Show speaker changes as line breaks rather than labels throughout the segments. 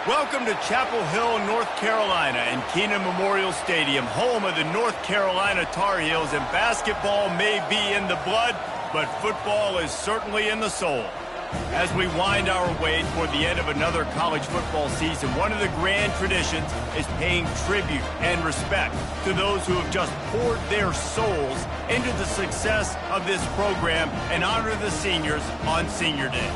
Welcome to Chapel Hill, North Carolina, and Kenan Memorial Stadium, home of the North Carolina Tar Heels, and basketball may be in the blood, but football is certainly in the soul. As we wind our way toward the end of another college football season, one of the grand traditions is paying tribute and respect to those who have just poured their souls into the success of this program and honor the seniors on Senior Day.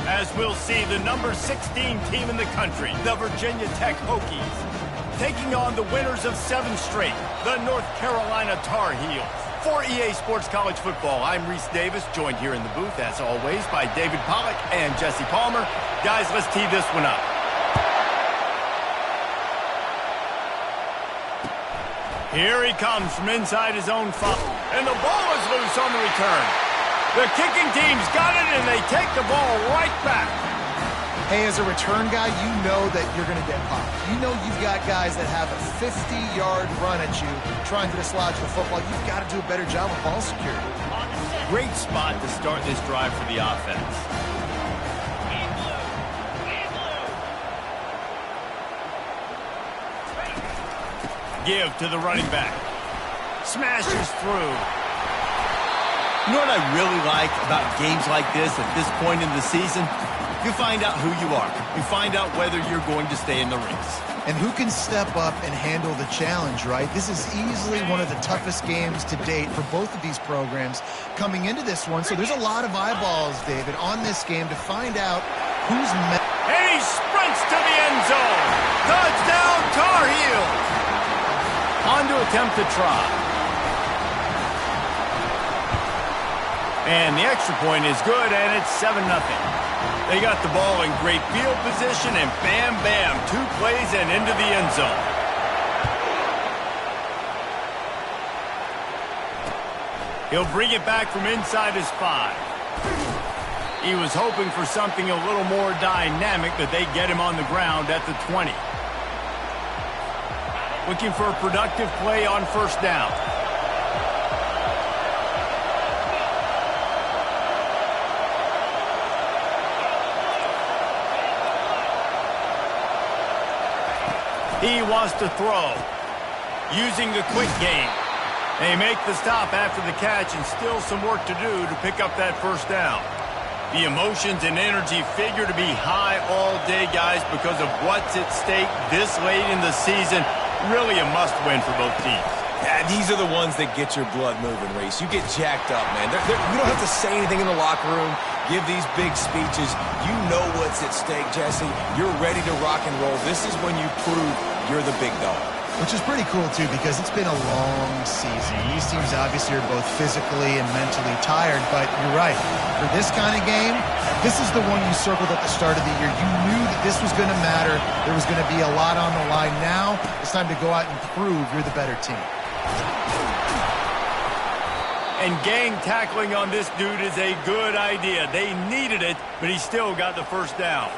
As we'll see, the number 16 team in the country, the Virginia Tech Hokies, taking on the winners of 7 straight, the North Carolina Tar Heels. For EA Sports College Football, I'm Reese Davis, joined here in the booth, as always, by David Pollack and Jesse Palmer. Guys, let's tee this one up. Here he comes from inside his own 5, and the ball is loose on the return. The kicking team's got it, and they take the ball right back.
Hey, as a return guy, you know that you're going to get popped. You know you've got guys that have a 50-yard run at you trying to dislodge the football. You've got to do a better job with ball security.
Great spot to start this drive for the offense. Give to the running back. Smashes through. You know what I really like about games like this at this point in the season? You find out who you are. You find out whether you're going to stay in the race.
And who can step up and handle the challenge, right? This is easily one of the toughest games to date for both of these programs coming into this one. So there's a lot of eyeballs, David, on this game to find out who's...
And he sprints to the end zone. Touchdown, Tar Heels. On to attempt to try. And the extra point is good, and it's 7-0. They got the ball in great field position, and bam, bam, 2 plays and into the end zone. He'll bring it back from inside his 5. He was hoping for something a little more dynamic, that they get him on the ground at the 20. Looking for a productive play on first down. He wants to throw, using the quick game. They make the stop after the catch, and still some work to do to pick up that first down. The emotions and energy figure to be high all day, guys, because of what's at stake this late in the season. Really a must-win for both teams.
Yeah, these are the ones that get your blood moving, Reese. You get jacked up, man. You don't have to say anything in the locker room, give these big speeches. You know what's at stake, Jesse. You're ready to rock and roll. This is when you prove you're the big dog.
Which is pretty cool, too, because it's been a long season. These teams obviously are both physically and mentally tired, but you're right. For this kind of game, this is the one you circled at the start of the year. You knew that this was going to matter. There was going to be a lot on the line. Now it's time to go out and prove you're the better team.
And gang tackling on this dude is a good idea. They needed it, but he still got the first down.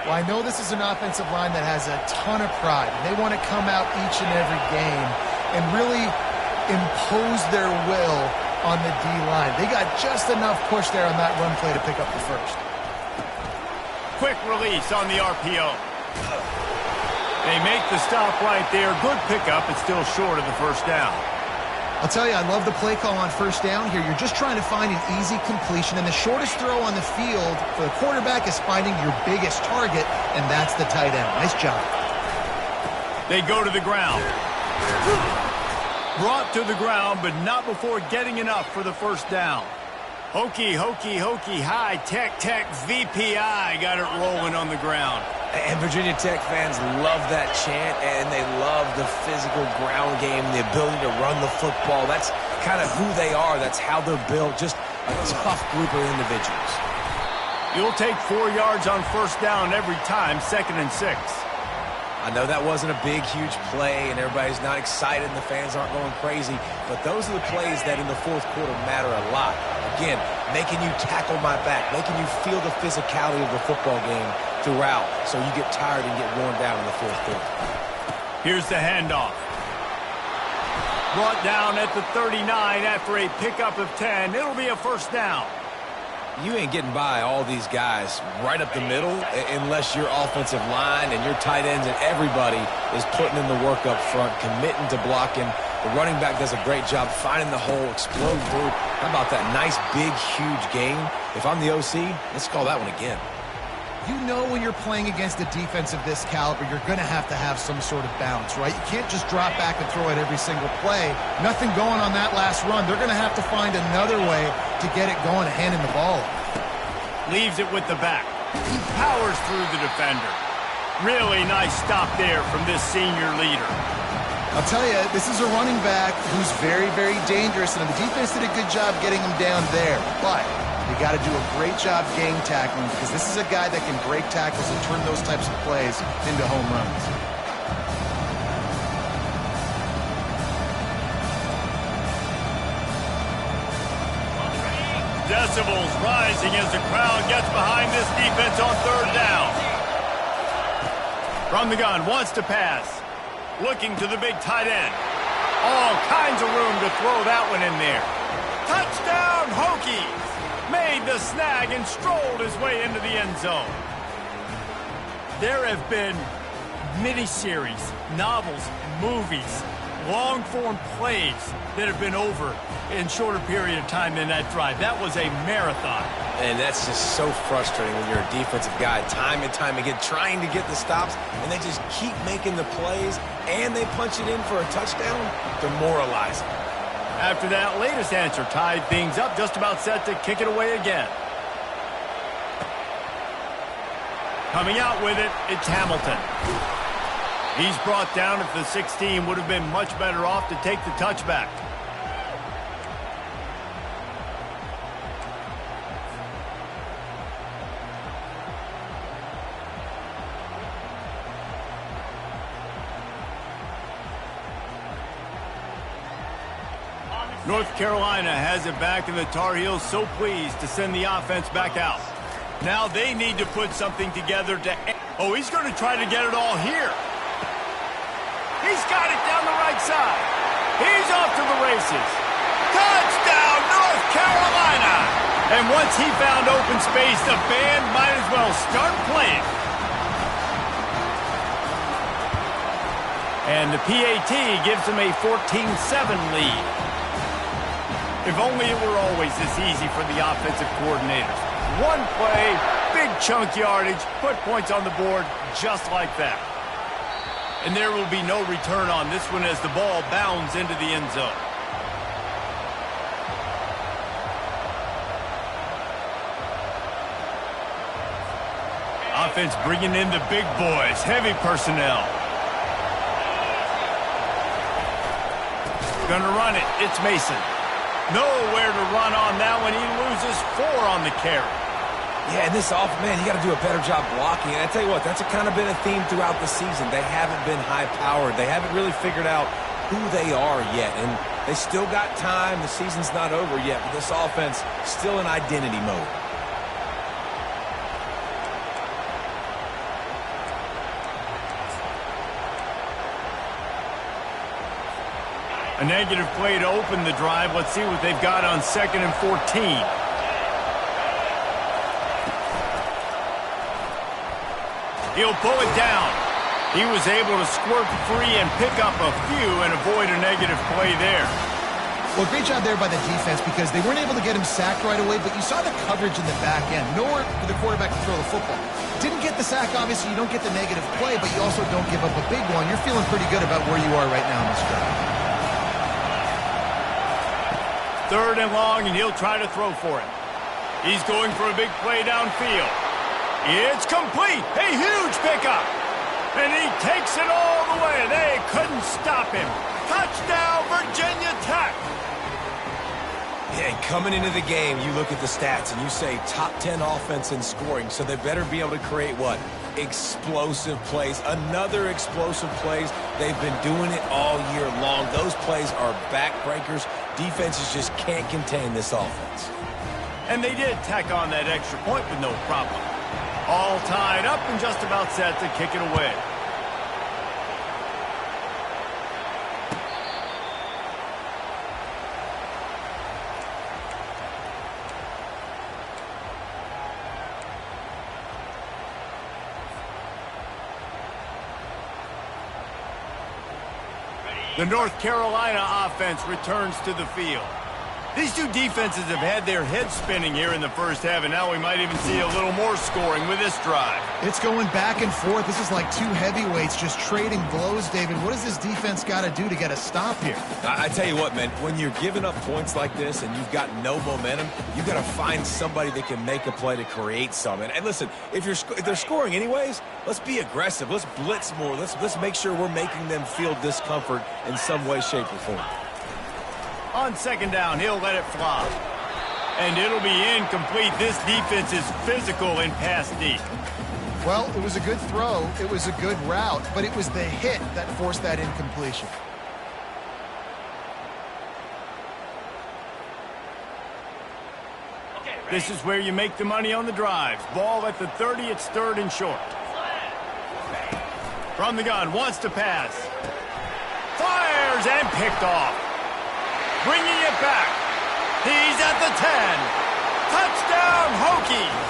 Well, I know this is an offensive line that has a ton of pride. They want to come out each and every game and really impose their will on the D-line. They got just enough push there on that run play to pick up the first.
Quick release on the RPO. They make the stop right there. Good pickup, but still short of the first down.
I'll tell you, I love the play call on first down here. You're just trying to find an easy completion, and the shortest throw on the field for the quarterback is finding your biggest target, and that's the tight end. Nice job.
They go to the ground. Brought to the ground, but not before getting enough for the first down. Hokie, Hokie, Hokie, high, Tech, Tech, VPI got it rolling on the ground.
And Virginia Tech fans love that chant, and they love the physical ground game, the ability to run the football. That's kind of who they are. That's how they're built, just a tough group of individuals.
You'll take 4 yards on first down every time, 2nd and 6.
I know that wasn't a big, huge play, and everybody's not excited, and the fans aren't going crazy, but those are the plays that in the fourth quarter matter a lot. Again, making you tackle my back, making you feel the physicality of the football game throughout, so you get tired and get worn down in the fourth quarter.
Here's the handoff. Brought down at the 39 after a pickup of 10. It'll be a first down.
You ain't getting by all these guys right up the middle unless your offensive line and your tight ends and everybody is putting in the work up front, committing to blocking. The running back does a great job finding the hole, explode through. How about that nice, big, huge game? If I'm the OC, let's call that one again.
You know when you're playing against a defense of this caliber, you're going to have some sort of balance, right? You can't just drop back and throw it every single play. Nothing going on that last run. They're going to have to find another way to get it going and handing the ball off.
Leaves it with the back. He powers through the defender. Really nice stop there from this senior leader.
I'll tell you, this is a running back who's very, very dangerous, and the defense did a good job getting him down there. But you got to do a great job game tackling because this is a guy that can break tackles and turn those types of plays into home runs.
Decibels rising as the crowd gets behind this defense on third down. From the gun, wants to pass. Looking to the big tight end. All kinds of room to throw that one in there. Touchdown, Hokies! Made the snag and strolled his way into the end zone. There have been miniseries, novels, movies, long-form plays that have been over in shorter period of time than that drive. That was a marathon.
And that's just so frustrating when you're a defensive guy time and time again trying to get the stops, and they just keep making the plays, and they punch it in for a touchdown. Demoralizing.
After that latest answer tied things up, just about set to kick it away again. Coming out with it, it's Hamilton. He's brought down at the 16, would have been much better off to take the touchback. North Carolina has it back, and the Tar Heels so pleased to send the offense back out. Now they need to put something together to... Oh, he's going to try to get it all here. He's got it down the right side. He's off to the races. Touchdown, North Carolina! And once he found open space, the band might as well start playing. And the PAT gives him a 14-7 lead. If only it were always this easy for the offensive coordinators. One play, big chunk yardage, put points on the board just like that. And there will be no return on this one as the ball bounds into the end zone. Offense bringing in the big boys, heavy personnel. Gonna run it, it's Mason. Nowhere to run on that one. He loses 4 on the carry.
Yeah, and this man, you got to do a better job blocking. And I tell you what, that's kind of been a theme throughout the season. They haven't been high-powered. They haven't really figured out who they are yet. And they still got time. The season's not over yet, but this offense still in identity mode.
A negative play to open the drive. Let's see what they've got on 2nd and 14. He'll pull it down. He was able to squirt free and pick up a few and avoid a negative play there.
Well, great job there by the defense because they weren't able to get him sacked right away, but you saw the coverage in the back end. Nowhere for the quarterback to throw the football. Didn't get the sack, obviously. You don't get the negative play, but you also don't give up a big one. You're feeling pretty good about where you are right now in this drive.
3rd and long, and he'll try to throw for it. He's going for a big play downfield. It's complete. A huge pickup. And he takes it all the way. They couldn't stop him. Touchdown, Virginia Tech.
Yeah, and coming into the game, you look at the stats and you say top 10 offense in scoring, so they better be able to create what? Explosive plays. Another explosive plays. They've been doing it all year long. Those plays are backbreakers. Defenses just can't contain this offense.
And they did tack on that extra point with no problem. All tied up and just about set to kick it away. The North Carolina offense returns to the field. These two defenses have had their heads spinning here in the first half, and now we might even see a little more scoring with this drive.
It's going back and forth. This is like two heavyweights just trading blows, David. What does this defense got to do to get a stop here?
I tell you what, man, when you're giving up points like this and you've got no momentum, you've got to find somebody that can make a play to create some. And listen, if they're scoring anyways, let's be aggressive. Let's blitz more. Let's make sure we're making them feel discomfort in some way, shape, or form.
On second down, he'll let it fly. And it'll be incomplete. This defense is physical in pass deep.
Well, it was a good throw. It was a good route, but it was the hit that forced that incompletion.
This is where you make the money on the drives. Ball at the 30, it's third and short. From the gun, wants to pass. Fires and picked off. Bringing it back. He's at the 10. Touchdown, Hokies.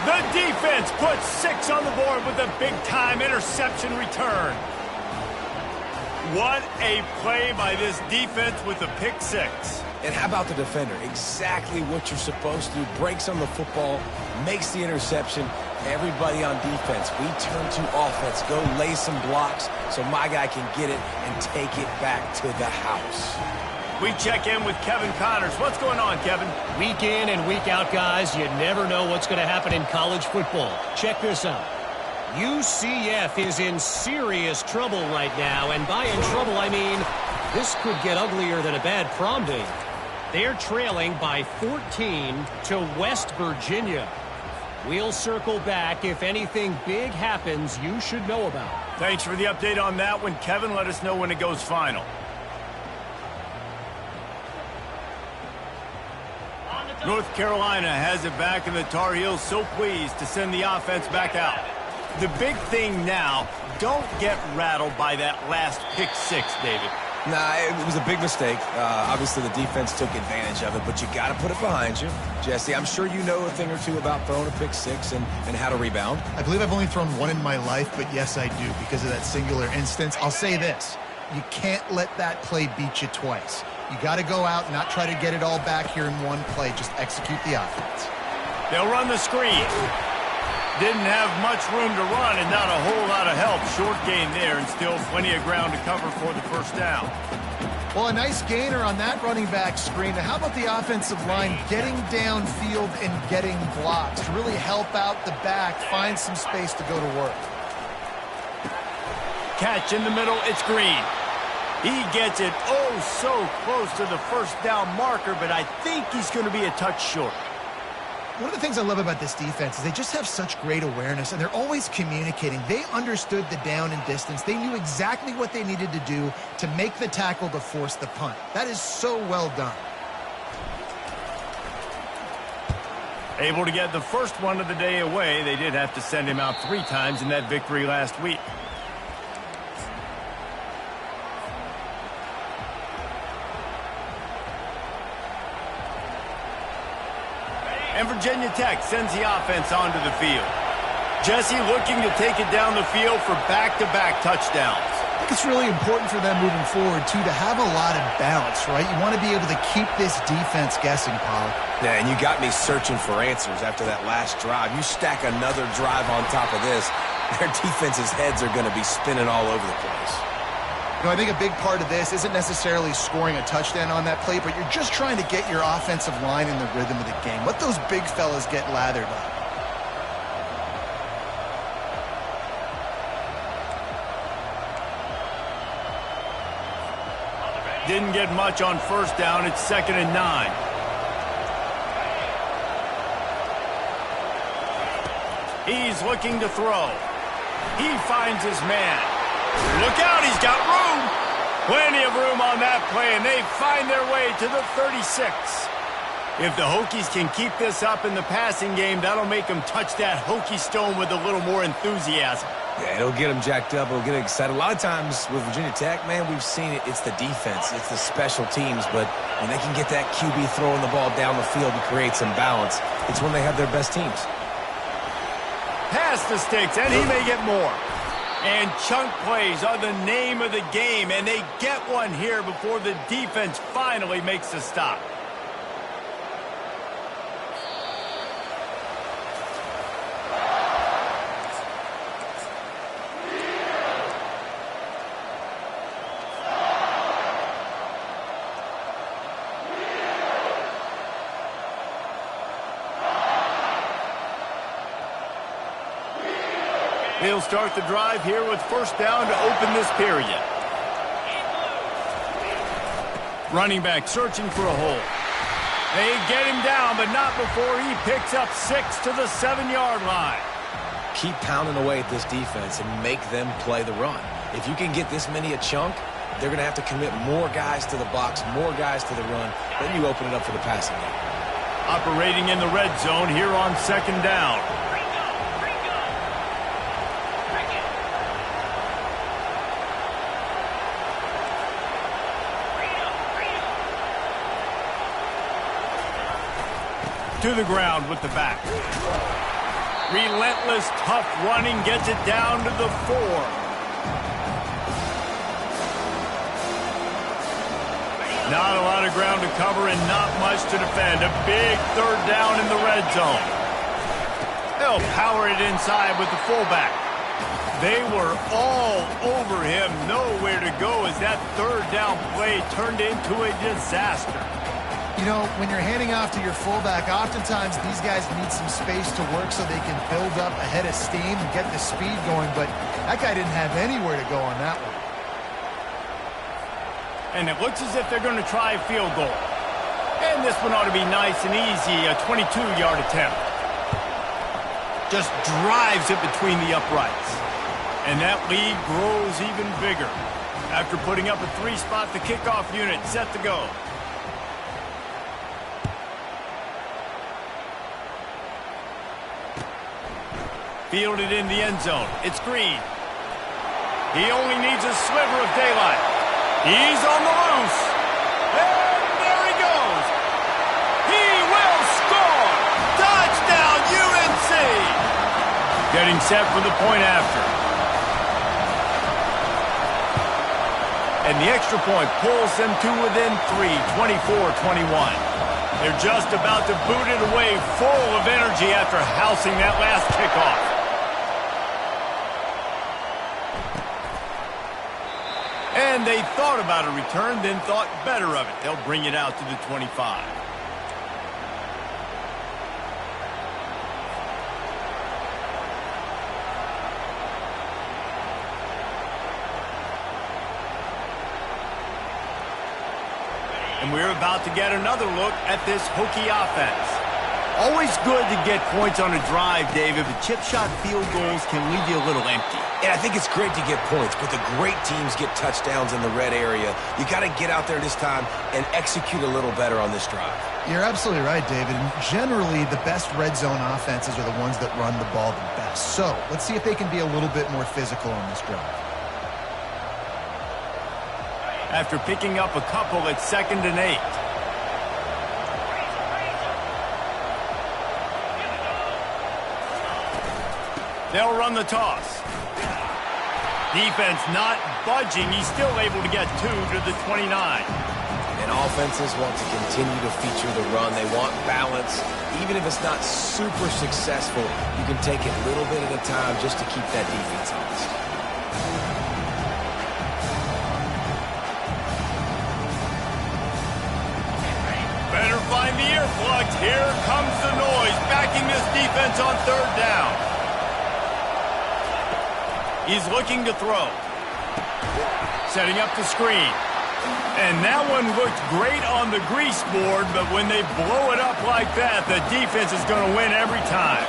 The defense puts 6 on the board with a big-time interception return. What a play by this defense with the pick 6.
And how about the defender? Exactly what you're supposed to do. Breaks on the football, makes the interception. Everybody on defense, we turn to offense. Go lay some blocks so my guy can get it and take it back to the house.
We check in with Kevin Connors. What's going on, Kevin?
Week in and week out, guys, you never know what's going to happen in college football. Check this out. UCF is in serious trouble right now, and by in trouble, I mean this could get uglier than a bad prom date. They're trailing by 14 to West Virginia. We'll circle back if anything big happens you should know about.
Thanks for the update on that one, Kevin. Let us know when it goes final. North Carolina has it back, and the Tar Heels so pleased to send the offense back out. The big thing now, don't get rattled by that last pick 6, David.
Nah, it was a big mistake. Obviously, the defense took advantage of it, but you got to put it behind you. Jesse, I'm sure you know a thing or two about throwing a pick 6 and how to rebound.
I believe I've only thrown one in my life, but yes, I do because of that singular instance. I'll say this. You can't let that play beat you twice. You got to go out and not try to get it all back here in one play. Just execute the offense.
They'll run the screen. Didn't have much room to run and not a whole lot of help. Short gain there and still plenty of ground to cover for the first down.
Well, a nice gainer on that running back screen. Now, how about the offensive line getting downfield and getting blocks to really help out the back, find some space to go to work.
Catch in the middle, it's Green. He gets it oh so close to the first down marker, but I think he's going to be a touch short.
One of the things I love about this defense is they just have such great awareness, and they're always communicating. They understood the down and distance. They knew exactly what they needed to do to make the tackle to force the punt. That is so well done.
Able to get the first one of the day away. They did have to send him out 3 times in that victory last week. And Virginia Tech sends the offense onto the field. Jesse looking to take it down the field for back-to-back touchdowns.
I think it's really important for them moving forward, too, to have a lot of balance, right? You want to be able to keep this defense guessing, Paul.
Yeah, and you got me searching for answers after that last drive. You stack another drive on top of this, their defense's heads are going to be spinning all over the place.
You know, I think a big part of this isn't necessarily scoring a touchdown on that play, but you're just trying to get your offensive line in the rhythm of the game. Let those big fellas get lathered up.
Didn't get much on first down. It's 2nd and 9. He's looking to throw. He finds his man. Look out, he's got room. Plenty of room on that play, and they find their way to the 36. If the Hokies can keep this up in the passing game, that'll make them touch that Hokie stone with a little more enthusiasm.
Yeah, it'll get them jacked up. It'll get them excited. A lot of times with Virginia Tech, man, we've seen it. It's the defense. It's the special teams. But when they can get that QB throwing the ball down the field and create some balance, it's when they have their best teams.
Pass the sticks, and he may get more. And chunk plays are the name of the game, and they get one here before the defense finally makes a stop. He'll start the drive here with first down to open this period. Running back searching for a hole. They get him down, but not before he picks up 6 to the 7-yard line.
Keep pounding away at this defense and make them play the run. If you can get this many a chunk, they're going to have to commit more guys to the box, more guys to the run. Then you open it up for the passing game.
Operating in the red zone here on second down. To the ground with the back. Relentless, tough running gets it down to the 4. Not a lot of ground to cover and not much to defend. A big third down in the red zone. They'll power it inside with the fullback. They were all over him. Nowhere to go as that third down play turned into a disaster.
You know, when you're handing off to your fullback, oftentimes these guys need some space to work so they can build up a head of steam and get the speed going, but that guy didn't have anywhere to go on that one.
And it looks as if they're going to try a field goal. And this one ought to be nice and easy, a 22-yard attempt. Just drives it between the uprights. And that lead grows even bigger. After putting up a 3-spot, the kickoff unit set to go. Fielded in the end zone. It's Green. He only needs a sliver of daylight. He's on the loose. And there he goes. He will score. Touchdown, UNC. Getting set for the point after. And the extra point pulls them to within 3, 24-21. They're just about to boot it away full of energy after housing that last kickoff. And they thought about a return, then thought better of it. They'll bring it out to the 25. And we're about to get another look at this Hokie offense. Always good to get points on a drive, David, but chip shot field goals can leave you a little empty.
And I think it's great to get points, but the great teams get touchdowns in the red area. You got to get out there this time and execute a little better on this drive.
You're absolutely right, David. And generally, the best red zone offenses are the ones that run the ball the best. So let's see if they can be a little bit more physical on this drive.
After picking up a couple at 2nd and 8. They'll run the toss. Defense not budging. He's still able to get 2 to the 29.
And offenses want to continue to feature the run. They want balance. Even if it's not super successful, you can take it little bit at a time just to keep that defense honest.
Better find the earplugs. Here comes the noise, backing this defense on 3rd down. He's looking to throw. Setting up the screen. And that one looked great on the grease board, but when they blow it up like that, the defense is going to win every time.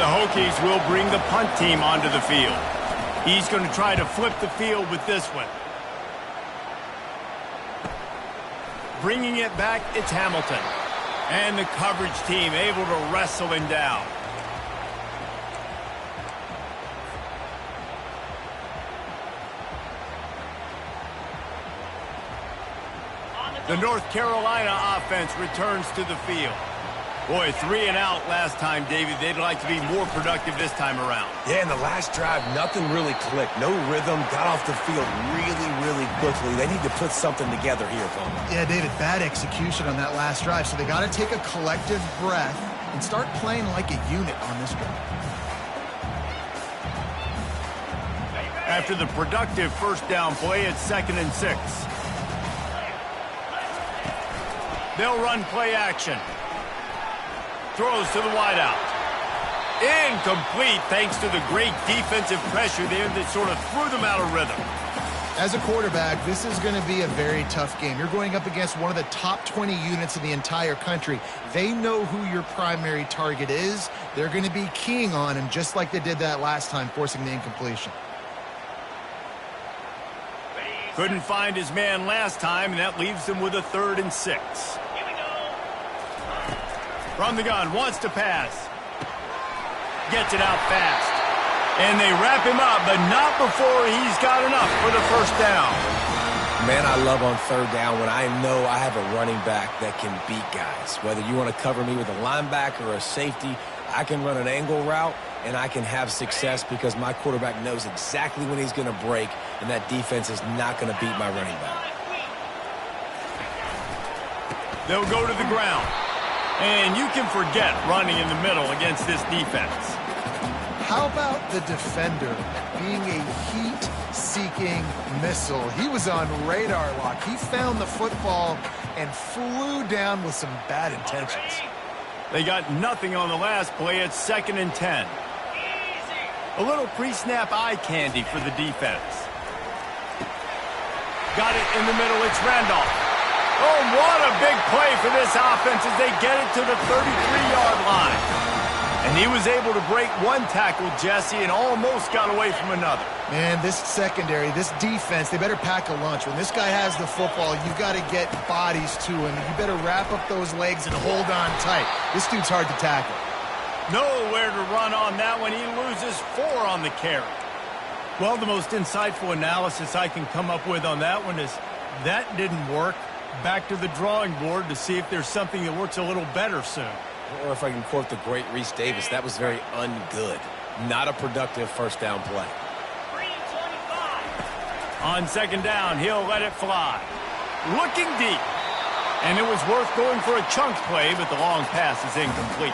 The Hokies will bring the punt team onto the field. He's going to try to flip the field with this one. Bringing it back, it's Hamilton. And the coverage team able to wrestle him down. The North Carolina offense returns to the field. Boy, 3 and out last time, David. They'd like to be more productive this time around.
Yeah, in the last drive, nothing really clicked. No rhythm, got off the field really quickly. They need to put something together here, Coleman.
Yeah, David, bad execution on that last drive, so they got to take a collective breath and start playing like a unit on this one.
After the productive first down play, it's 2nd and 6. They'll run play action. Throws to the wideout. Incomplete thanks to the great defensive pressure there that sort of threw them out of rhythm.
As a quarterback, this is going to be a very tough game. You're going up against one of the top 20 units in the entire country. They know who your primary target is. They're going to be keying on him just like they did that last time, forcing the incompletion.
Couldn't find his man last time, and that leaves him with a 3rd and 6. From the gun, wants to pass. Gets it out fast. And they wrap him up, but not before he's got enough for the first down.
Man, I love on 3rd down when I know I have a running back that can beat guys. Whether you want to cover me with a linebacker or a safety, I can run an angle route, and I can have success because my quarterback knows exactly when he's going to break, and that defense is not going to beat my running back.
They'll go to the ground. And you can forget running in the middle against this defense.
How about the defender being a heat-seeking missile? He was on radar lock. He found the football and flew down with some bad intentions.
They got nothing on the last play. It's 2nd and 10. A little pre-snap eye candy for the defense. Got it in the middle. It's Randolph. Oh, what a big play for this offense as they get it to the 33-yard line. And he was able to break one tackle, Jesse, and almost got away from another.
Man, this secondary, this defense, they better pack a lunch. When this guy has the football, you've got to get bodies to him. You better wrap up those legs and hold on tight. This dude's hard to tackle.
Nowhere to run on that one. He loses 4 on the carry. Well, the most insightful analysis I can come up with on that one is that didn't work. Back to the drawing board to see if there's something that works a little better soon.
Or if I can quote the great Reese Davis, that was very ungood. Not a productive first down play.
On 2nd down, he'll let it fly. Looking deep. And it was worth going for a chunk play, but the long pass is incomplete.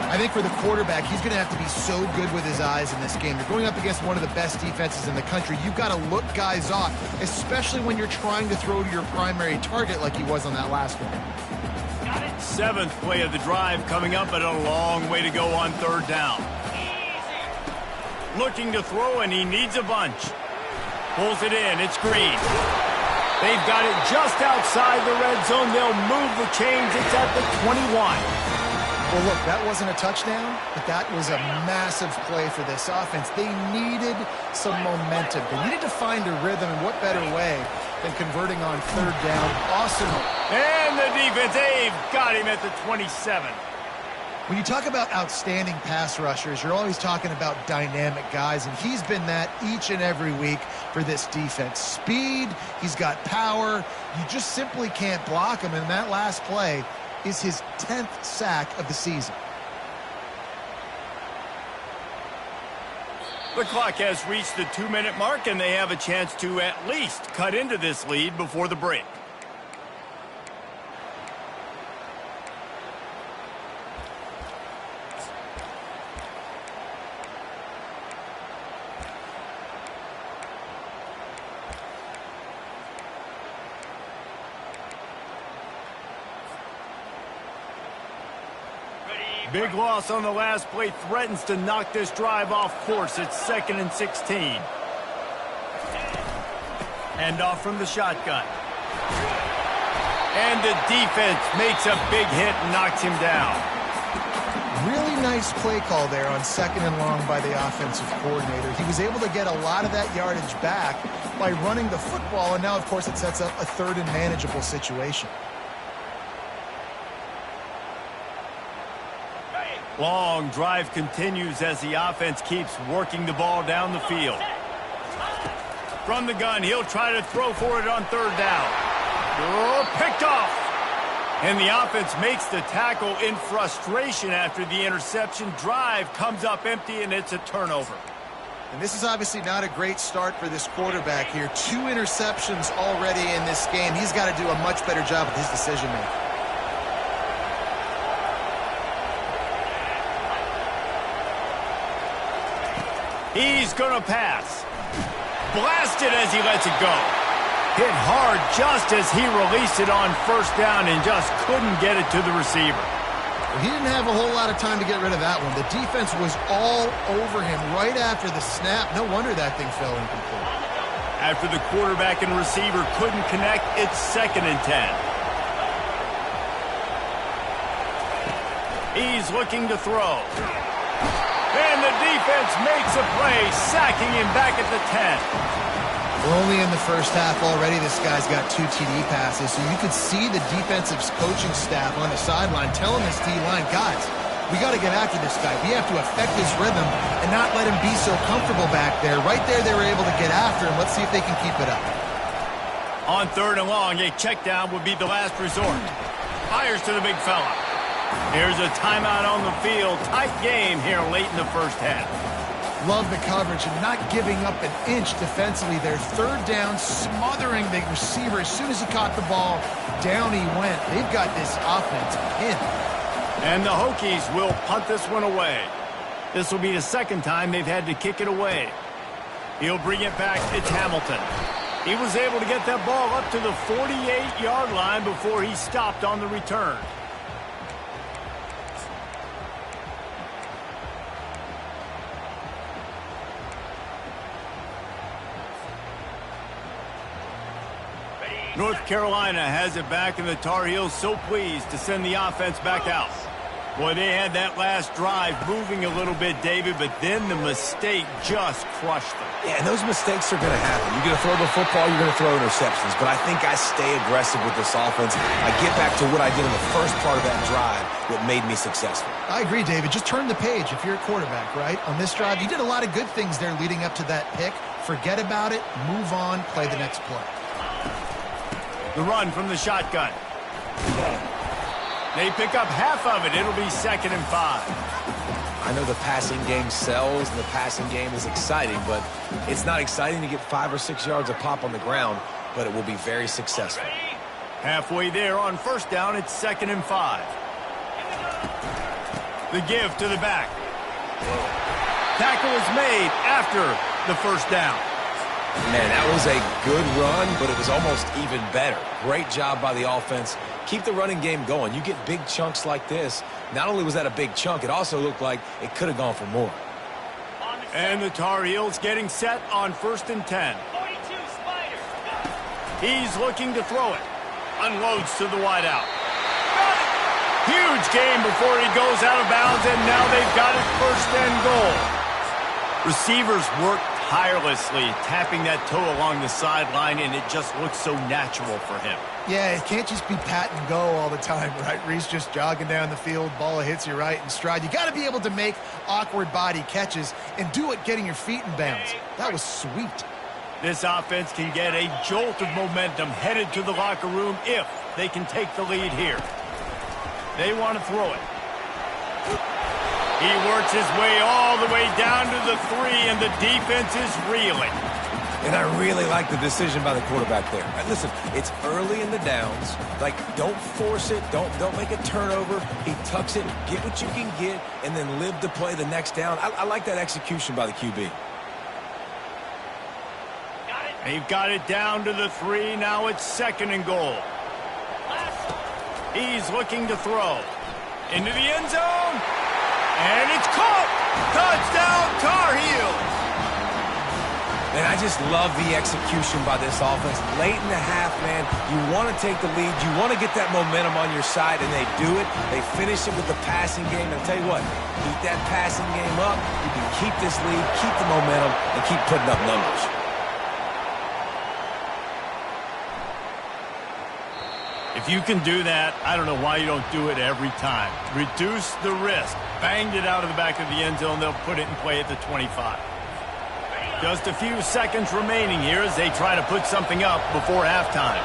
I think for the quarterback, he's going to have to be so good with his eyes in this game. You're going up against one of the best defenses in the country. You've got to look guys off, especially when you're trying to throw to your primary target like he was on that last one.
7th play of the drive coming up, but a long way to go on 3rd down. Looking to throw, and he needs a bunch. Pulls it in. It's Green. They've got it just outside the red zone. They'll move the chains. It's at the 21.
Well, look, that wasn't a touchdown, but that was a massive play for this offense. They needed some momentum. They needed to find a rhythm, and what better way than converting on 3rd down. Awesome.
And the defense, they've got him at the 27.
When you talk about outstanding pass rushers, you're always talking about dynamic guys, and he's been that each and every week for this defense. Speed, he's got power. You just simply can't block him, and that last play is his 10th sack of the season.
The clock has reached the 2-minute mark, and they have a chance to at least cut into this lead before the break. Big loss on the last play threatens to knock this drive off course. It's 2nd and 16. Hand off from the shotgun. And the defense makes a big hit and knocks him down.
Really nice play call there on 2nd and long by the offensive coordinator. He was able to get a lot of that yardage back by running the football, and now, of course, it sets up a 3rd and manageable situation.
Long drive continues as the offense keeps working the ball down the field. From the gun, he'll try to throw for it on 3rd down. Oh, picked off. And the offense makes the tackle in frustration after the interception. Drive comes up empty, and it's a turnover.
And this is obviously not a great start for this quarterback here. 2 interceptions already in this game. He's got to do a much better job with his decision-making.
He's going to pass. Blasted as he lets it go. Hit hard just as he released it on first down and just couldn't get it to the receiver.
He didn't have a whole lot of time to get rid of that one. The defense was all over him right after the snap. No wonder that thing fell incomplete.
After the quarterback and receiver couldn't connect, it's 2nd and 10. He's looking to throw. And the defense makes a play, sacking him back at the 10.
We're only in the first half already. This guy's got 2 TD passes, so you could see the defensive coaching staff on the sideline telling this D-line, guys, we got to get after this guy. We have to affect his rhythm and not let him be so comfortable back there. Right there, they were able to get after him. Let's see if they can keep it up.
On 3rd and long, a check down would be the last resort. Fires to the big fella. Here's a timeout on the field. Tight game here late in the first half.
Love the coverage and not giving up an inch defensively. Their 3rd down, smothering the receiver. As soon as he caught the ball, down he went. They've got this offense pinned.
And the Hokies will punt this one away. This will be the 2nd time they've had to kick it away. He'll bring it back. It's Hamilton. He was able to get that ball up to the 48-yard line before he stopped on the return. North Carolina has it back, and the Tar Heels so pleased to send the offense back out. Boy, they had that last drive moving a little bit, David, but then the mistake just crushed them.
Yeah, and those mistakes are going to happen. You're going to throw the football, you're going to throw interceptions. But I think I stay aggressive with this offense. I get back to what I did in the first part of that drive that made me successful.
I agree, David. Just turn the page if you're a quarterback, right? On this drive, you did a lot of good things there leading up to that pick. Forget about it, move on, play the next play.
The run from the shotgun. They pick up half of it. It'll be 2nd and 5.
I know the passing game sells and the passing game is exciting, but it's not exciting to get 5 or 6 yards a pop on the ground, but it will be very successful.
Halfway there on first down, it's 2nd and 5. The give to the back. Tackle is made after the first down.
Man, that was a good run, but it was almost even better. Great job by the offense. Keep the running game going. You get big chunks like this. Not only was that a big chunk, it also looked like it could have gone for more.
And the Tar Heels getting set on 1st and 10. He's looking to throw it. Unloads to the wideout. Huge game before he goes out of bounds, and now they've got it 1st and goal. Receivers work tirelessly, tapping that toe along the sideline, and it just looks so natural for him.
Yeah, it can't just be pat and go all the time, right? Reese just jogging down the field, ball hits you right in stride. You got to be able to make awkward body catches and do it getting your feet in bounds. That was sweet.
This offense can get a jolt of momentum headed to the locker room if they can take the lead here. They want to throw it. He works his way all the way down to the 3, and the defense is reeling.
And I really like the decision by the quarterback there. Listen, it's early in the downs. Like, don't force it. Don't make a turnover. He tucks it, get what you can get, and then live to play the next down. I like that execution by the QB.
They've got it down to the 3. Now it's 2nd and goal. He's looking to throw. Into the end zone. And it's caught. Touchdown, Tar Heels.
Man, I just love the execution by this offense. Late in the half, man, you want to take the lead. You want to get that momentum on your side, and they do it. They finish it with the passing game. And I'll tell you what, keep that passing game up. You can keep this lead, keep the momentum, and keep putting up numbers.
If you can do that, I don't know why you don't do it every time. Reduce the risk. Banged it out of the back of the end zone. They'll put it in play at the 25. Just a few seconds remaining here as they try to put something up before halftime.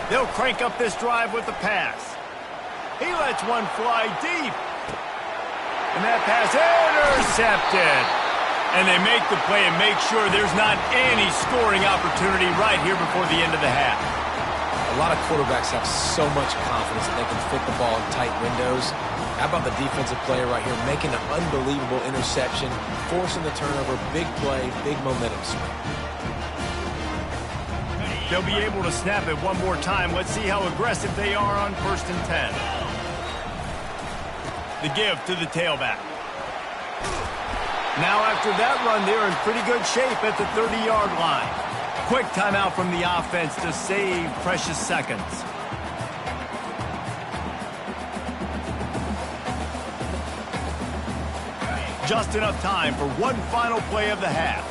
They'll crank up this drive with the pass. He lets one fly deep. And that pass intercepted. And they make the play and make sure there's not any scoring opportunity right here before the end of the half.
A lot of quarterbacks have so much confidence that they can fit the ball in tight windows. How about the defensive player right here making an unbelievable interception, forcing the turnover, big play, big momentum swing.
They'll be able to snap it one more time. Let's see how aggressive they are on 1st and 10. The give to the tailback. Now after that run, they're in pretty good shape at the 30-yard line. Quick timeout from the offense to save precious seconds. Just enough time for one final play of the half.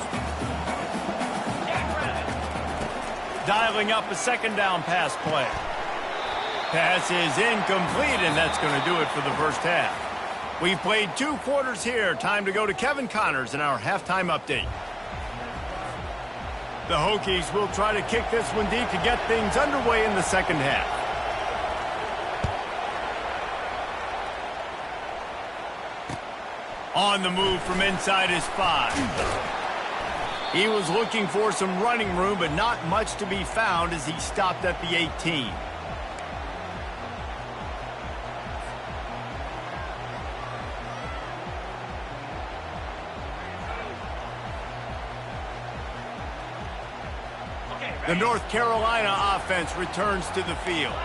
Dialing up a 2nd down pass play. Pass is incomplete, and that's going to do it for the first half. We've played 2 quarters here. Time to go to Kevin Connors in our halftime update. The Hokies will try to kick this one deep to get things underway in the 2nd half. On the move from inside his 5. He was looking for some running room, but not much to be found as he stopped at the 18. The North Carolina offense returns to the field.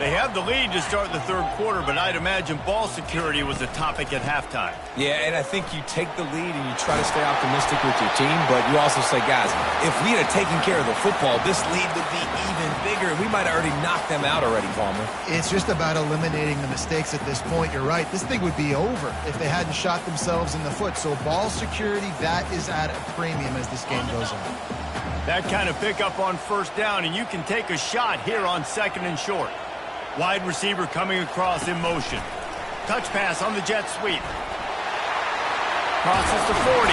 They have the lead to start the 3rd quarter, but I'd imagine ball security was a topic at halftime.
Yeah, and I think you take the lead and you try to stay optimistic with your team, but you also say, guys, if we had taken care of the football, this lead would be even bigger, and we might have already knocked them out already, Palmer.
It's just about eliminating the mistakes at this point. You're right. This thing would be over if they hadn't shot themselves in the foot. So ball security, that is at a premium as this game goes on.
That kind of pickup on 1st down, and you can take a shot here on 2nd and short. Wide receiver coming across in motion. Touch pass on the jet sweep. Crosses to 40.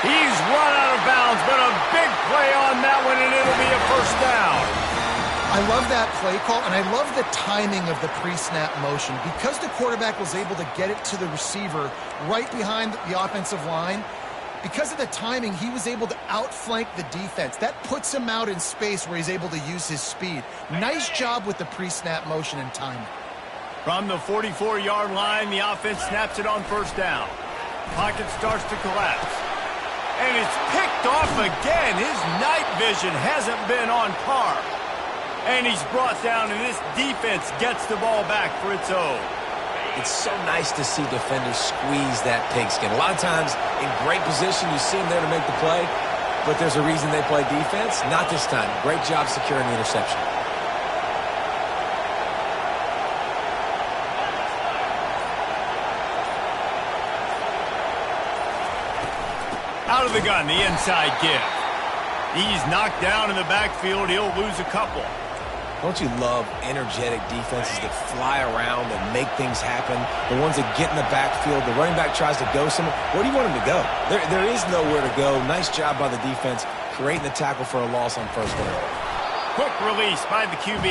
He's run out of bounds, but a big play on that one, and it'll be a 1st down.
I love that play call, and I love the timing of the pre-snap motion. Because the quarterback was able to get it to the receiver right behind the offensive line, because of the timing, he was able to outflank the defense. That puts him out in space where he's able to use his speed. Nice job with the pre-snap motion and timing.
From the 44-yard line, the offense snaps it on 1st down. Pocket starts to collapse. And it's picked off again. His night vision hasn't been on par. And he's brought down, and this defense gets the ball back for its own.
It's so nice to see defenders squeeze that pigskin. A lot of times, in great position, you see them there to make the play, but there's a reason they play defense. Not this time. Great job securing the interception.
Out of the gun, the inside give. He's knocked down in the backfield. He'll lose a couple.
Don't you love energetic defenses that fly around and make things happen? The ones that get in the backfield, the running back tries to go somewhere. Where do you want him to go? There is nowhere to go. Nice job by the defense, creating the tackle for a loss on 1st down.
Quick release by the QB.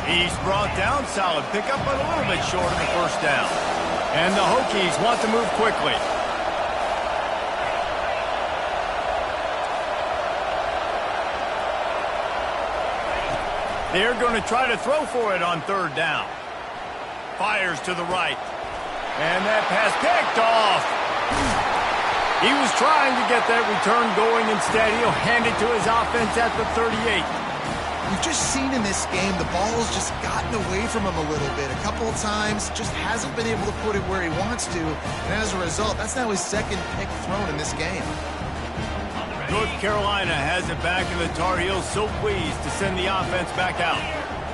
He's brought down, solid pickup, but a little bit short of the 1st down. And the Hokies want to move quickly. They're going to try to throw for it on 3rd down. Fires to the right. And that pass picked off. He was trying to get that return going. Instead, he'll hand it to his offense at the 38.
We've just seen in this game the ball's just gotten away from him a little bit. A couple of times, just hasn't been able to put it where he wants to. And as a result, that's now his 2nd pick thrown in this game.
North Carolina has it back, and the Tar Heels so pleased to send the offense back out.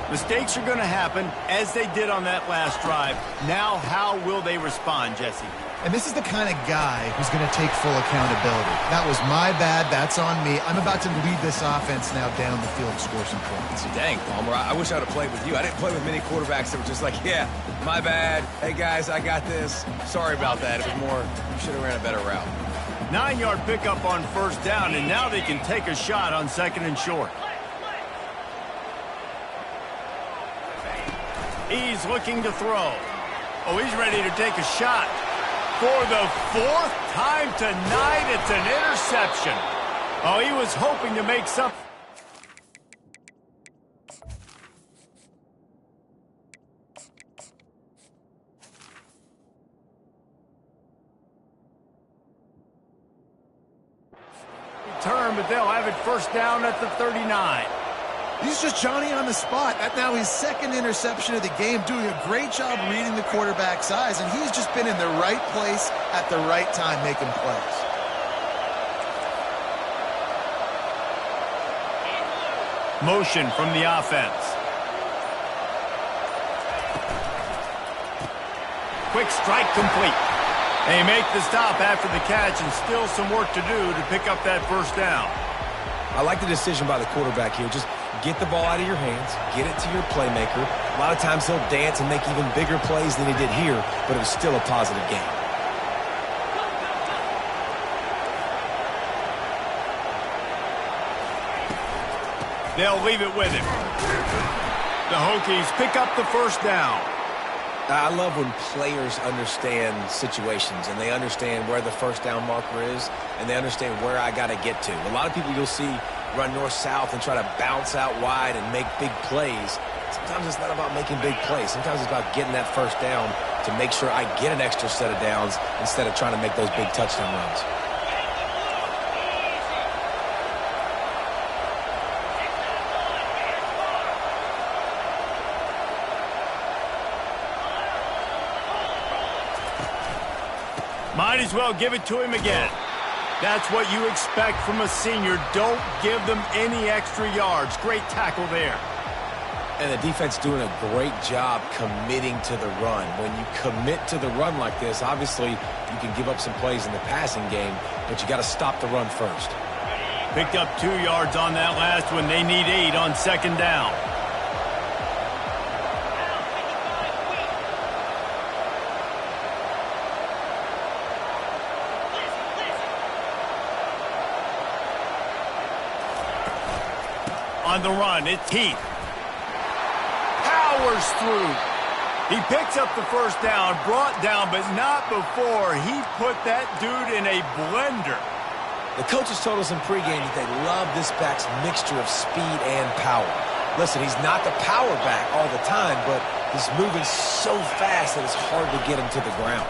Mistakes are going to happen, as they did on that last drive. Now, how will they respond, Jesse?
And this is the kind of guy who's going to take full accountability. That was my bad. That's on me. I'm about to lead this offense now down the field and score some points.
Dang, Palmer, I wish I would have played with you. I didn't play with many quarterbacks that were just like, yeah, my bad. Hey, guys, I got this. Sorry about that. It was more, you should have ran a better route.
9-yard pickup on 1st down, and now they can take a shot on 2nd and short. He's looking to throw. Oh, he's ready to take a shot. For the fourth time tonight, it's an interception. Oh, he was hoping to make something. Turn, but they'll have it first down at the 39.
He's just Johnny on the spot. That's now his second interception of the game, doing a great job reading the quarterback's eyes, and he's just been in the right place at the right time making plays.
Motion from the offense. Quick strike complete. They make the stop after the catch, and still some work to do to pick up that first down.
I like the decision by the quarterback here. Just get the ball out of your hands, get it to your playmaker. A lot of times he'll dance and make even bigger plays than he did here, but it was still a positive game.
They'll leave it with him. The Hokies pick up the first down.
I love when players understand situations and they understand where the first down marker is and they understand where I got to get to. A lot of people you'll see run north-south and try to bounce out wide and make big plays. Sometimes it's not about making big plays. Sometimes it's about getting that first down to make sure I get an extra set of downs instead of trying to make those big touchdown runs.
Might as well give it to him again. That's what you expect from a senior. Don't give them any extra yards. Great tackle there.
And the defense doing a great job committing to the run. When you commit to the run like this, obviously you can give up some plays in the passing game, but you got to stop the run first.
Picked up 2 yards on that last one. They need 8 on second down. On the run, it's Heath. Powers through. He picks up the first down, brought down, but not before he put that dude in a blender.
The coaches told us in pregame that they love this back's mixture of speed and power. Listen, he's not the power back all the time, but he's moving so fast that it's hard to get him to the ground.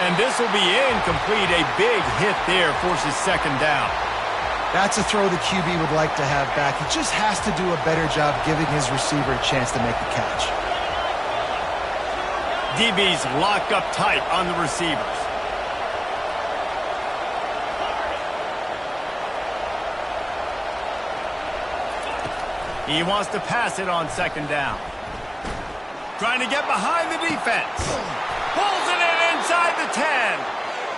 And this will be incomplete. A big hit there forces second down.
That's a throw the QB would like to have back. He just has to do a better job giving his receiver a chance to make the catch.
DBs lock up tight on the receivers. He wants to pass it on second down. Trying to get behind the defense. Pulls it in inside the 10.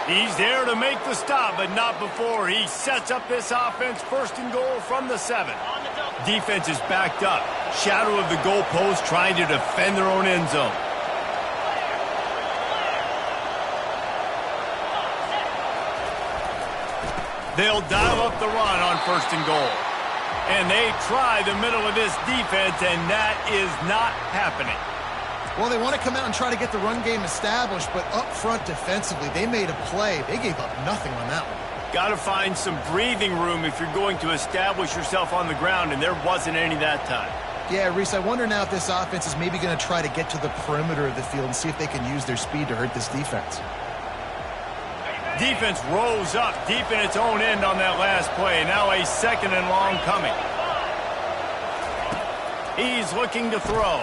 He's there to make the stop, but not before he sets up this offense first and goal from the 7. Defense is backed up. Shadow of the goalpost trying to defend their own end zone. They'll dial up the run on first and goal. And they try the middle of this defense, and that is not happening.
Well, they want to come out and try to get the run game established, but up front defensively, they made a play. They gave up nothing on that one.
Got to find some breathing room if you're going to establish yourself on the ground, and there wasn't any that time.
Yeah, Reese, I wonder now if this offense is maybe going to try to get to the perimeter of the field and see if they can use their speed to hurt this defense.
Defense rose up deep in its own end on that last play. Now a second and long coming. He's looking to throw.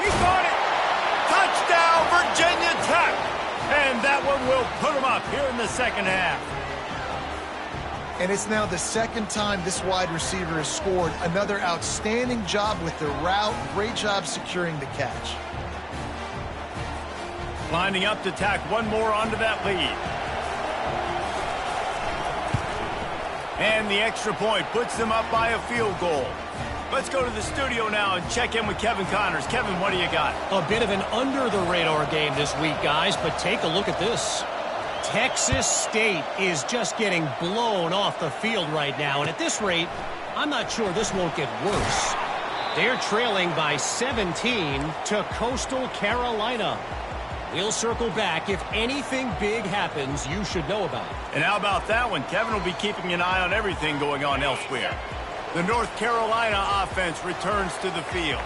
He got it! Touchdown, Virginia Tech! And that one will put them up here in the second half.
And it's now the second time this wide receiver has scored. Another outstanding job with the route. Great job securing the catch.
Lining up to tack one more onto that lead. And the extra point puts them up by a field goal. Let's go to the studio now and check in with Kevin Connors. Kevin, what do you got?
A bit of an under-the-radar game this week, guys, but take a look at this. Texas State is just getting blown off the field right now, and at this rate, I'm not sure this won't get worse. They're trailing by 17 to Coastal Carolina. We'll circle back if anything big happens you should know about.
And how about that one? Kevin will be keeping an eye on everything going on elsewhere. The North Carolina offense returns to the field.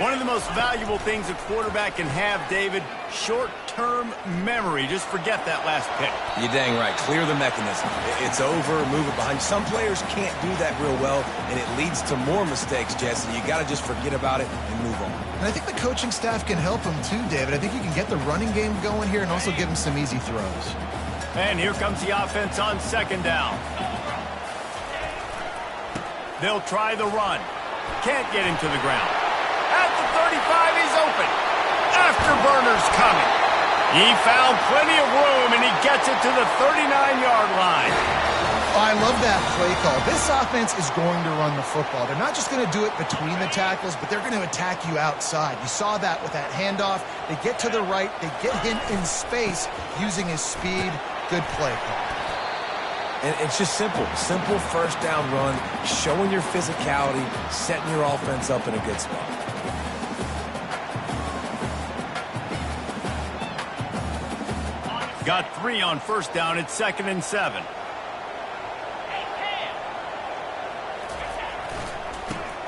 One of the most valuable things a quarterback can have, David, short-term memory. Just forget that last pick.
You're dang right. Clear the mechanism. It's over, move it behind. Some players can't do that real well, and it leads to more mistakes, Jesse. You got to just forget about it and move on.
And I think the coaching staff can help him too, David. I think you can get the running game going here and also give him some easy throws.
And here comes the offense on second down. They'll try the run. Can't get him to the ground. At the 35, he's open. Afterburner's coming. He found plenty of room, and he gets it to the 39-yard line.
I love that play call. This offense is going to run the football. They're not just going to do it between the tackles, but they're going to attack you outside. You saw that with that handoff. They get to the right. They get him in space using his speed. Good play call.
And it's just simple. Simple first down run, showing your physicality, setting your offense up in a good spot.
Got 3 on first down at 2nd and 7.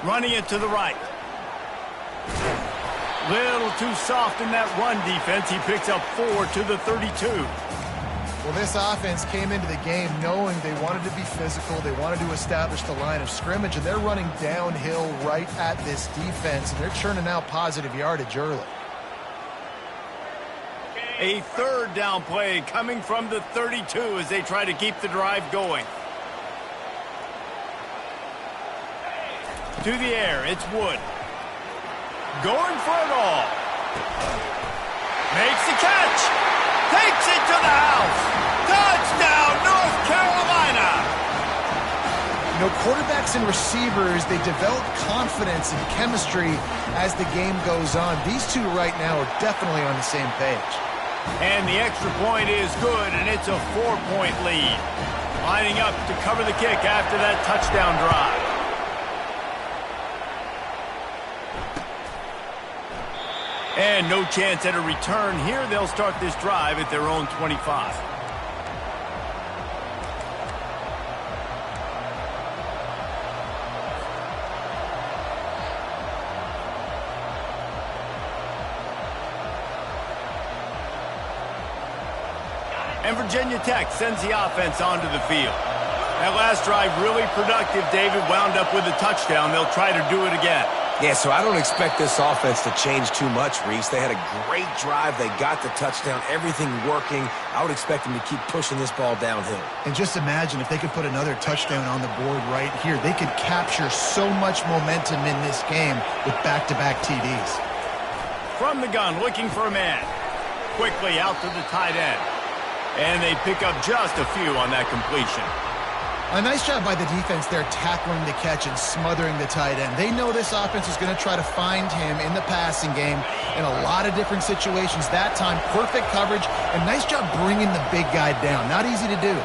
Running it to the right. Little too soft in that run defense. He picks up 4 to the 32.
Well, this offense came into the game knowing they wanted to be physical. They wanted to establish the line of scrimmage, and they're running downhill right at this defense, and they're churning out positive yardage early.
A third down play coming from the 32 as they try to keep the drive going. To the air, it's Wood. Going for it all. Makes the catch. Takes it to the house. Touchdown, North Carolina.
You know, quarterbacks and receivers, they develop confidence and chemistry as the game goes on. These two right now are definitely on the same page.
And the extra point is good, and it's a 4-point lead. Lining up to cover the kick after that touchdown drive. And no chance at a return here. They'll start this drive at their own 25. And Virginia Tech sends the offense onto the field. That last drive really productive. David wound up with a touchdown. They'll try to do it again.
Yeah, so I don't expect this offense to change too much, Reese. They had a great drive. They got the touchdown, everything working. I would expect them to keep pushing this ball downhill.
And just imagine if they could put another touchdown on the board right here. They could capture so much momentum in this game with back-to-back TDs.
From the gun, looking for a man. Quickly out to the tight end. And they pick up just a few on that completion.
A nice job by the defense there tackling the catch and smothering the tight end. They know this offense is going to try to find him in the passing game in a lot of different situations. That time, perfect coverage, and nice job bringing the big guy down. Not easy to do.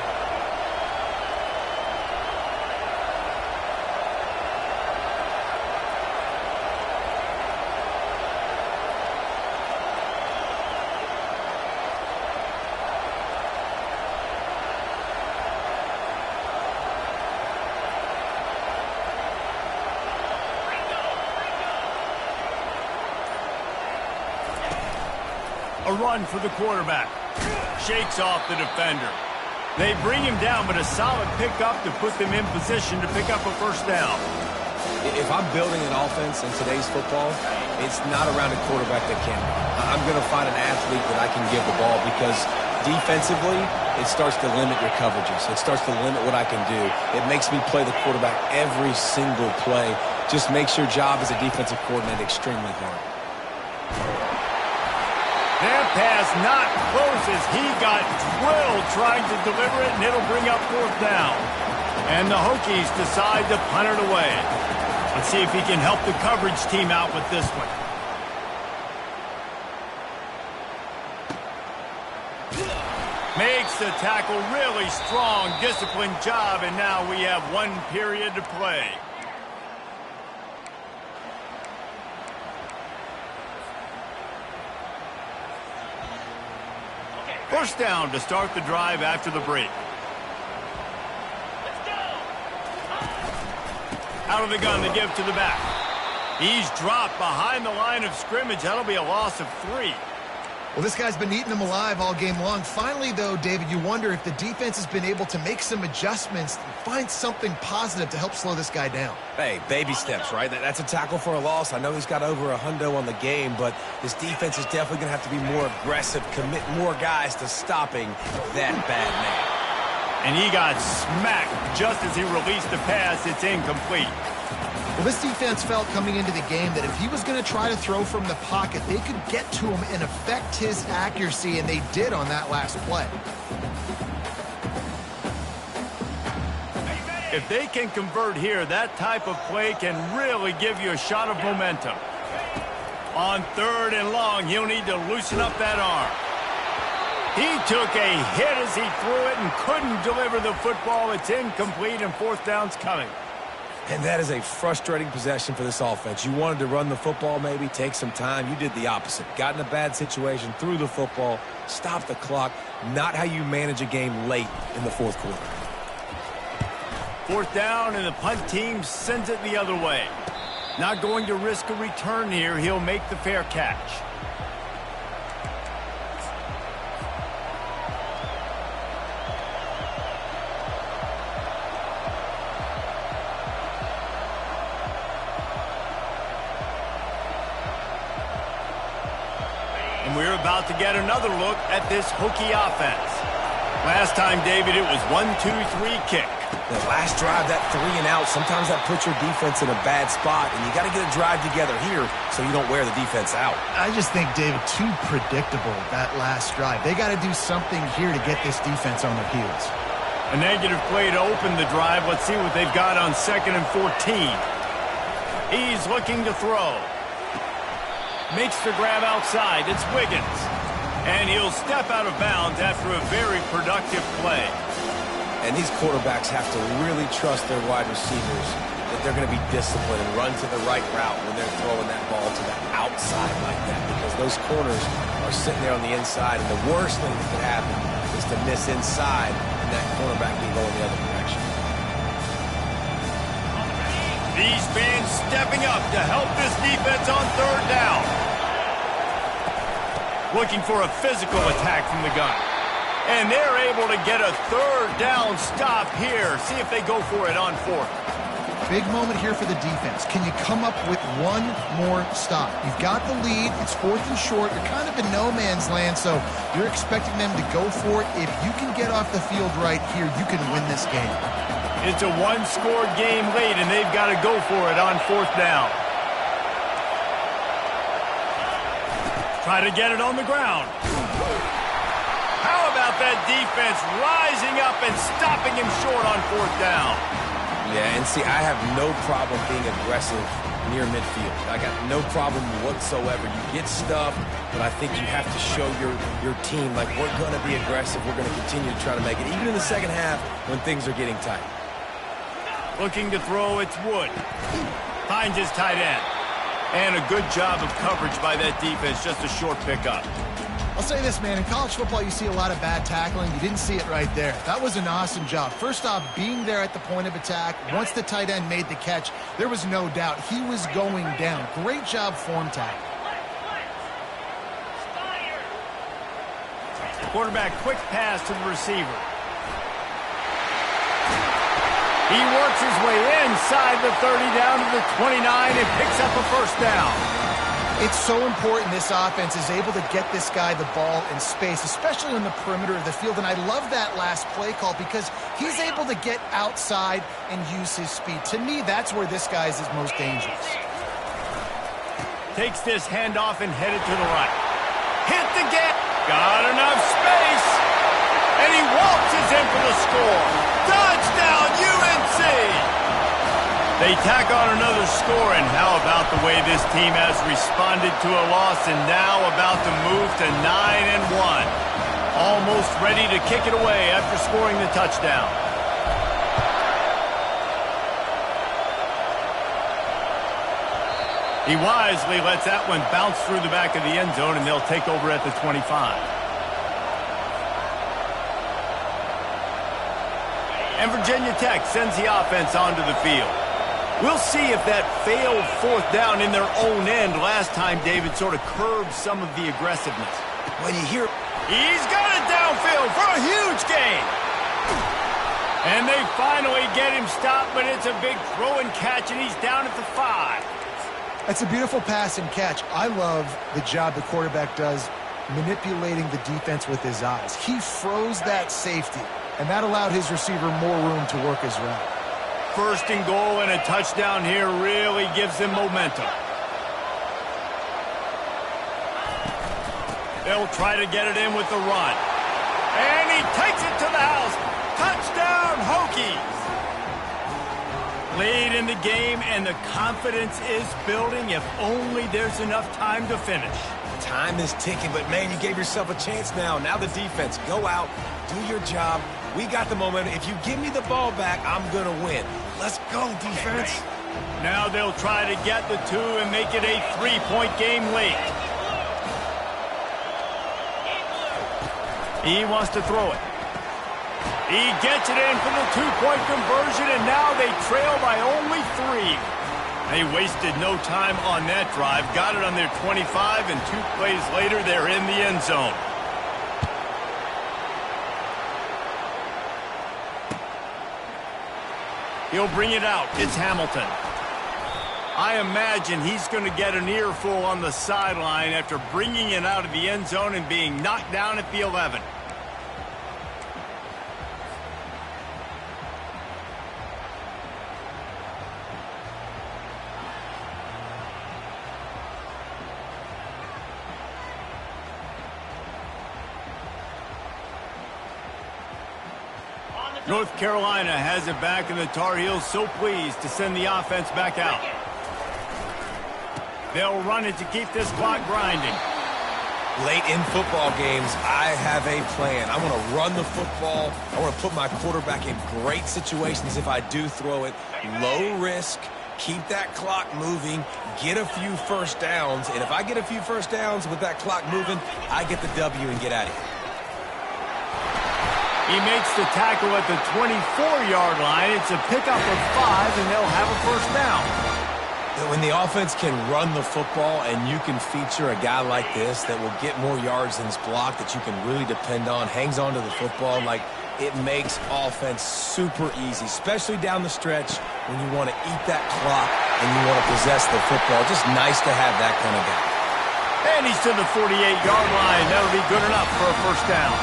A run for the quarterback. Shakes off the defender. They bring him down, but a solid pickup to put them in position to pick up a first down.
If I'm building an offense in today's football, it's not around a quarterback that can. I'm going to find an athlete that I can give the ball because defensively, it starts to limit your coverages. It starts to limit what I can do. It makes me play the quarterback every single play. Just makes your job as a defensive coordinator extremely hard.
That pass not close as he got drilled trying to deliver it, and it'll bring up fourth down. And the Hokies decide to punt it away. Let's see if he can help the coverage team out with this one. Makes the tackle really strong, disciplined job, and now we have 1 period to play. First down to start the drive after the break. Out of the gun, they give to the back. He's dropped behind the line of scrimmage. That'll be a loss of 3.
Well, this guy's been eating them alive all game long. Finally, though, David, you wonder if the defense has been able to make some adjustments, find something positive to help slow this guy down.
Hey, baby steps, right? That's a tackle for a loss. I know he's got over a hundo on the game, but this defense is definitely going to have to be more aggressive, commit more guys to stopping that bad man.
And he got smacked just as he released the pass. It's incomplete.
Well, this defense felt coming into the game that if he was going to try to throw from the pocket, they could get to him and affect his accuracy, and they did on that last play.
If they can convert here, that type of play can really give you a shot of momentum. On 3rd and long, he'll need to loosen up that arm. He took a hit as he threw it and couldn't deliver the football. It's incomplete, and 4th down's coming.
And that is a frustrating possession for this offense. You wanted to run the football, maybe take some time. You did the opposite. Got in a bad situation, threw the football, stopped the clock. Not how you manage a game late in the 4th quarter.
4th down, and the punt team sends it the other way. Not going to risk a return here. He'll make the fair catch. And we're about to get another look at this Hokie offense. Last time, David, it was 1-2-3 kick.
The last drive, that 3 and out, sometimes that puts your defense in a bad spot, and you got to get a drive together here so you don't wear the defense out.
I just think, David, too predictable, that last drive. They got to do something here to get this defense on their heels.
A negative play to open the drive. Let's see what they've got on 2nd and 14. He's looking to throw. Makes the grab outside. It's Wiggins. And he'll step out of bounds after a very productive play.
And these quarterbacks have to really trust their wide receivers that they're going to be disciplined and run to the right route when they're throwing that ball to the outside like that, because those corners are sitting there on the inside, and the worst thing that could happen is to miss inside and that cornerback can go in the other direction.
These fans stepping up to help this defense on 3rd down. Looking for a physical attack from the gun. And they're able to get a 3rd down stop here. See if they go for it on 4th.
Big moment here for the defense. Can you come up with one more stop? You've got the lead. It's 4th and short. You're kind of in no man's land, so you're expecting them to go for it. If you can get off the field right here, you can win this game.
It's a 1-score game late, and they've got to go for it on 4th down. Try to get it on the ground. How about that defense rising up and stopping him short on 4th down?
Yeah, and see, I have no problem being aggressive near midfield. I got no problem whatsoever. You get stuff, but I think you have to show your team, like, we're going to be aggressive. We're going to continue to try to make it, even in the second half when things are getting tight.
Looking to throw, it's Wood. Finds his tight end. And a good job of coverage by that defense, just a short pickup.
I'll say this, man. In college football, you see a lot of bad tackling. You didn't see it right there. That was an awesome job. First off, being there at the point of attack. Once the tight end made the catch, there was no doubt he was going down. Great job form tackle.
Quarterback, quick pass to the receiver. He works his way inside the 30 down to the 29 and picks up a 1st down.
It's so important this offense is able to get this guy the ball in space, especially on the perimeter of the field. And I love that last play call because he's able to get outside and use his speed. To me, that's where this guy is most dangerous.
Takes this handoff and headed to the right. Hit the gap. Got enough space. And he waltzes in for the score. Touchdown, UNC! They tack on another score, and how about the way this team has responded to a loss and now about to move to 9-1. Almost ready to kick it away after scoring the touchdown. He wisely lets that one bounce through the back of the end zone, and they'll take over at the 25. And Virginia Tech sends the offense onto the field. We'll see if that failed fourth down in their own end last time, David, sort of curbed some of the aggressiveness.
When you hear...
He's got it downfield for a huge gain. And they finally get him stopped, but it's a big throw and catch, and he's down at the 5.
That's a beautiful pass and catch. I love the job the quarterback does manipulating the defense with his eyes. He froze that safety, and that allowed his receiver more room to work his route.
First and goal and a touchdown here really gives them momentum. They'll try to get it in with the run. And he takes it to the house. Touchdown, Hokies! Lead in the game, and the confidence is building if only there's enough time to finish.
Time is ticking, but, man, you gave yourself a chance now. Now the defense, go out, do your job. We got the momentum. If you give me the ball back, I'm going to win. Let's go, defense.
Now they'll try to get the 2 and make it a 3-point game late. He wants to throw it. He gets it in for the 2-point conversion, and now they trail by only 3. They wasted no time on that drive. Got it on their 25, and 2 plays later, they're in the end zone. He'll bring it out. It's Hamilton. I imagine he's going to get an earful on the sideline after bringing it out of the end zone and being knocked down at the 11. North Carolina has it back, and the Tar Heels so pleased to send the offense back out. They'll run it to keep this clock grinding.
Late in football games, I have a plan. I want to run the football. I want to put my quarterback in great situations if I do throw it. Low risk, keep that clock moving, get a few first downs. And if I get a few first downs with that clock moving, I get the W and get out of here.
He makes the tackle at the 24-yard line. It's a pickup of 5, and they'll have a first down.
When the offense can run the football and you can feature a guy like this that will get more yards than his block, that you can really depend on, hangs on to the football, like, it makes offense super easy, especially down the stretch when you want to eat that clock and you want to possess the football. Just nice to have that kind of guy.
And he's to the 48-yard line. That'll be good enough for a first down.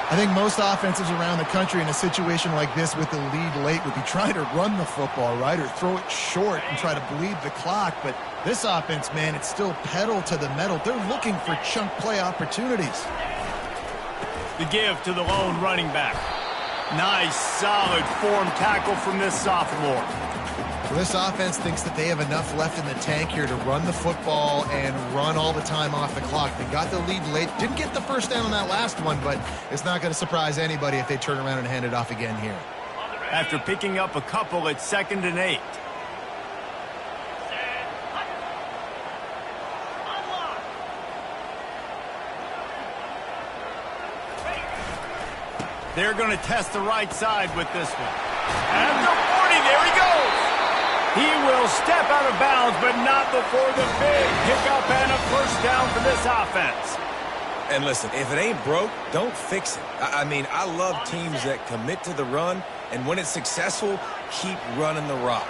I think most offenses around the country in a situation like this with the lead late would be trying to run the football, right, or throw it short and try to bleed the clock. But this offense, man, it's still pedal to the metal. They're looking for chunk play opportunities.
The give to the lone running back. Nice, solid form tackle from this sophomore.
Well, this offense thinks that they have enough left in the tank here to run the football and run all the time off the clock. They got the lead late. Didn't get the first down on that last one, but it's not going to surprise anybody if they turn around and hand it off again here.
After picking up a couple, it's 2nd and 8. They're going to test the right side with this one. At the 40, there he goes. He will step out of bounds, but not before the big pickup and a first down for this offense.
And listen, if it ain't broke, don't fix it. I mean, I love teams that commit to the run, and when it's successful, keep running the rock.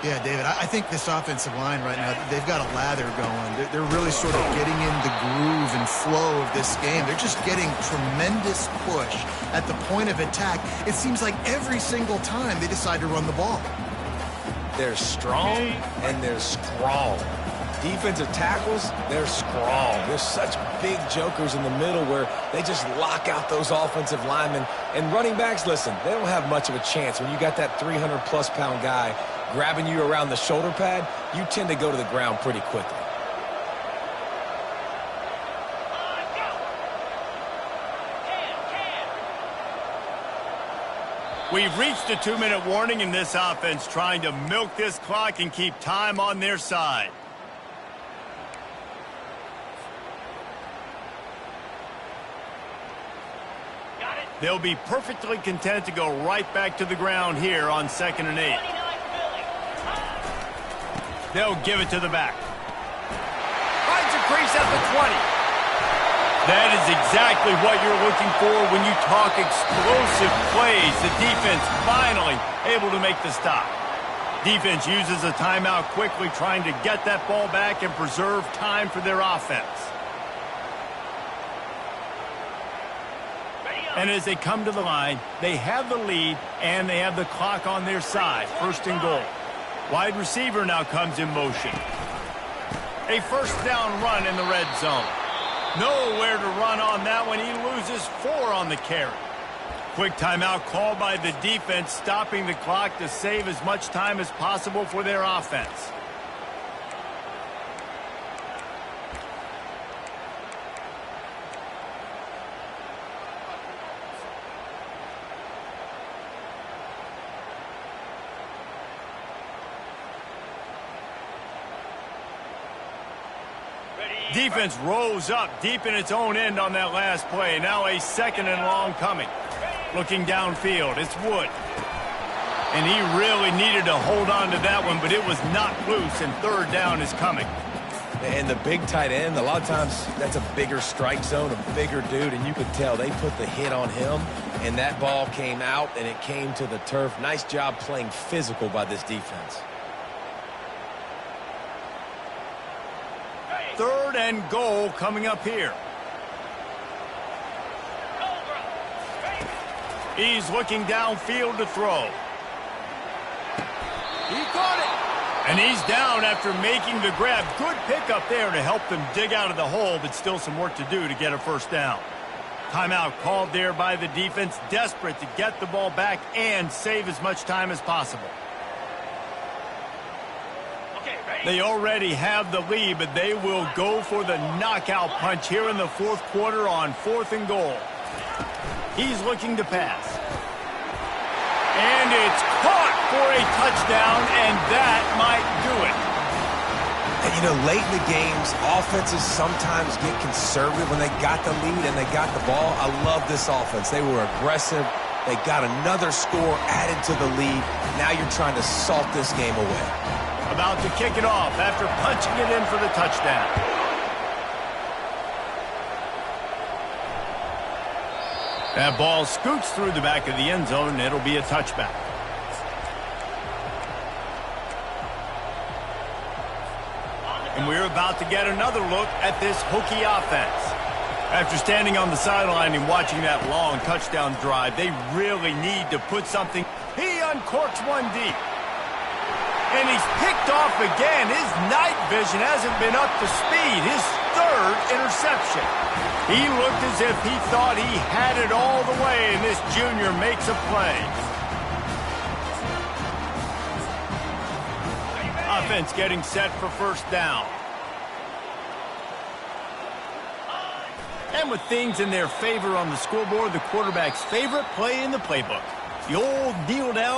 Yeah, David, I think this offensive line right now, they've got a lather going. They're really sort of getting in the groove and flow of this game. They're just getting tremendous push at the point of attack. It seems like every single time they decide to run the ball.
They're strong and they're strong. Defensive tackles, they're strong. There's such big jokers in the middle where they just lock out those offensive linemen. And running backs, listen, they don't have much of a chance. When you got that 300-plus pound guy grabbing you around the shoulder pad, you tend to go to the ground pretty quickly.
We've reached a 2-minute warning in this offense, trying to milk this clock and keep time on their side. They'll be perfectly content to go right back to the ground here on 2nd and 8. They'll give it to the back. Finds a crease at the 20. That is exactly what you're looking for when you talk explosive plays. The defense finally able to make the stop. Defense uses a timeout quickly, trying to get that ball back and preserve time for their offense. And as they come to the line, they have the lead and they have the clock on their side. 1st and goal. Wide receiver now comes in motion. A first down run in the red zone. Nowhere to run on that one. He loses 4 on the carry. Quick timeout called by the defense, stopping the clock to save as much time as possible for their offense. Defense rose up deep in its own end on that last play. Now a 2nd and long coming. Looking downfield, it's Wood. And he really needed to hold on to that one, but it was not loose, and 3rd down is coming.
And the big tight end, a lot of times that's a bigger strike zone, a bigger dude, and you could tell they put the hit on him, and that ball came out, and it came to the turf. Nice job playing physical by this defense.
3rd and goal coming up here. He's looking downfield to throw. He caught it. And he's down after making the grab. Good pickup there to help them dig out of the hole, but still some work to do to get a 1st down. Timeout called there by the defense, desperate to get the ball back and save as much time as possible. They already have the lead, but they will go for the knockout punch here in the 4th quarter on 4th and goal. He's looking to pass. And it's caught for a touchdown, and that might do it.
And, you know, late in the games, offenses sometimes get conservative when they got the lead and they got the ball. I love this offense. They were aggressive. They got another score added to the lead. Now you're trying to salt this game away.
About to kick it off after punching it in for the touchdown. That ball scoots through the back of the end zone, and it'll be a touchback. And we're about to get another look at this Hokie offense. After standing on the sideline and watching that long touchdown drive, they really need to put something. He uncorks one deep. And he's picked off again. His night vision hasn't been up to speed. His 3rd interception. He looked as if he thought he had it all the way, and this junior makes a play. Offense getting set for 1st down. And with things in their favor on the scoreboard, the quarterback's favorite play in the playbook. The old kneel down.